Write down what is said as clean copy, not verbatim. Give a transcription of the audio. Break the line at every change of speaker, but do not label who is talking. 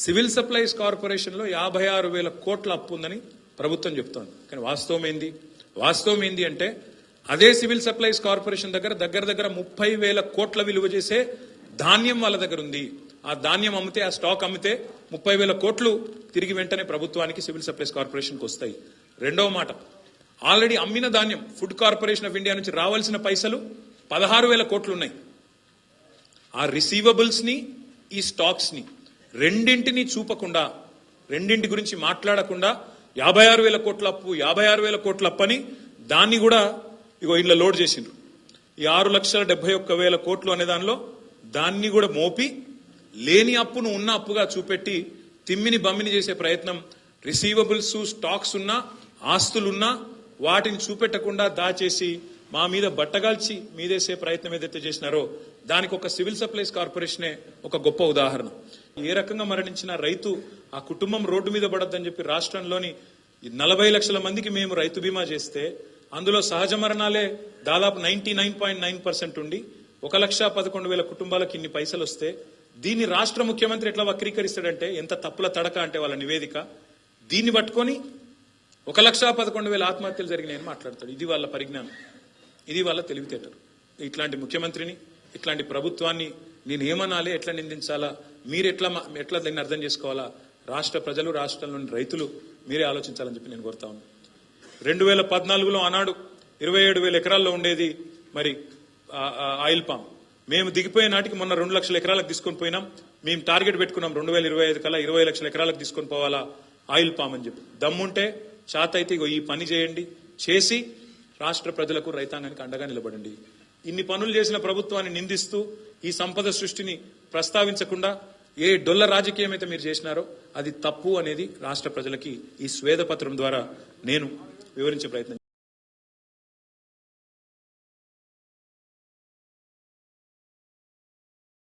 Civil supplies కార్పొరేషన్లో 56,000 కోట్ల అప్పు ఉందని ప్రభుత్వం చెప్తోంది. కానీ వాస్తవం ఏంది అంటే అదే సివిల్ సప్లైస్ కార్పొరేషన్ దగ్గర 30,000 కోట్ల విలువ చేసే ధాన్యం వాళ్ళ దగ్గర ఉంది. ఆ ధాన్యం అమ్మితే, ఆ స్టాక్ అమ్మితే 30,000 కోట్లు తిరిగి వెంటనే ప్రభుత్వానికి సివిల్ సప్లైస్ కార్పొరేషన్కి వస్తాయి. రెండవ మాట, ఆల్రెడీ అమ్మిన ధాన్యం ఫుడ్ కార్పొరేషన్ ఆఫ్ ఇండియా నుంచి రావాల్సిన పైసలు 16,000 కోట్లు ఉన్నాయి. ఆ రిసీవబుల్స్ ని, ఈ స్టాక్స్ ని రెండింటిని చూపకుండా, రెండింటి గురించి మాట్లాడకుండా 56,000 కోట్ల అప్పు, 56,000 కోట్ల అప్పని దాన్ని కూడా ఇగో ఇలా లోడ్ చేసిండ్రు. ఈ 6,71,000 కోట్లు అనే దానిలో దాన్ని కూడా మోపి లేని అప్పును ఉన్న అప్పుగా చూపెట్టి తిమ్మిని బమ్మిని చేసే ప్రయత్నం. రిసీవబుల్స్, స్టాక్స్ ఉన్నా, ఆస్తులున్నా వాటిని చూపెట్టకుండా దాచేసి మా మీద బట్టగాల్చి మీదేసే ప్రయత్నం ఏదైతే చేసినారో దానికి ఒక సివిల్ సప్లైస్ కార్పొరేషనే ఒక గొప్ప ఉదాహరణ. ఏ రకంగా మరణించిన రైతు ఆ కుటుంబం రోడ్డు మీద పడద్దని చెప్పి రాష్ట్రంలోని 40 లక్షల మందికి మేము రైతు బీమా చేస్తే అందులో సహజ మరణాలే దాదాపు 99.9% ఉండి 1,11,000 కుటుంబాలకు ఇన్ని పైసలు వస్తే దీన్ని రాష్ట్ర ముఖ్యమంత్రి ఎట్లా వక్రీకరిస్తాడంటే, ఎంత తప్పుల తడక అంటే వాళ్ళ నివేదిక, దీన్ని పట్టుకొని 1,11,000 ఆత్మహత్యలు జరిగినాయని మాట్లాడతాడు. ఇది వాళ్ళ పరిజ్ఞానం, ఇది వాళ్ళ తెలివితేటలు. ఇట్లాంటి ముఖ్యమంత్రిని, ఇట్లాంటి ప్రభుత్వాన్ని నేను ఏమనాలి, ఎట్లా నిందించాలా, మీరు ఎట్లా దీన్ని అర్థం చేసుకోవాలా, రాష్ట్ర ప్రజలు, రాష్ట్రంలోని రైతులు మీరే ఆలోచించాలని చెప్పి నేను కోరుతా ఉన్నాను. 2014లో ఆనాడు 27,000 ఎకరాల్లో ఉండేది మరి ఆయిల్ పామ్. మేము దిగిపోయే నాటికి మొన్న 2 లక్షల ఎకరాలకు తీసుకొని పోయినాం. మేము టార్గెట్ పెట్టుకున్నాం 2025 కల్లా 20 లక్షల ఎకరాలకు తీసుకొని పోవాలా ఆయిల్ పామ్ అని చెప్పి. దమ్ముంటే చాత అయితే ఈ పని చేయండి, చేసి రాష్ట్ర ప్రజలకు, రైతాంగానికి అండగా నిలబడండి. ఇన్ని పనులు చేసిన ప్రభుత్వాన్ని నిందిస్తూ ఈ సంపద సృష్టిని ప్రస్తావించకుండా ఏ డొల్ల రాజకీయం అయితే మీరు చేసినారో అది తప్పు అనేది రాష్ట్ర ప్రజలకి ఈ స్వేదపత్రం ద్వారా నేను వివరించే ప్రయత్నం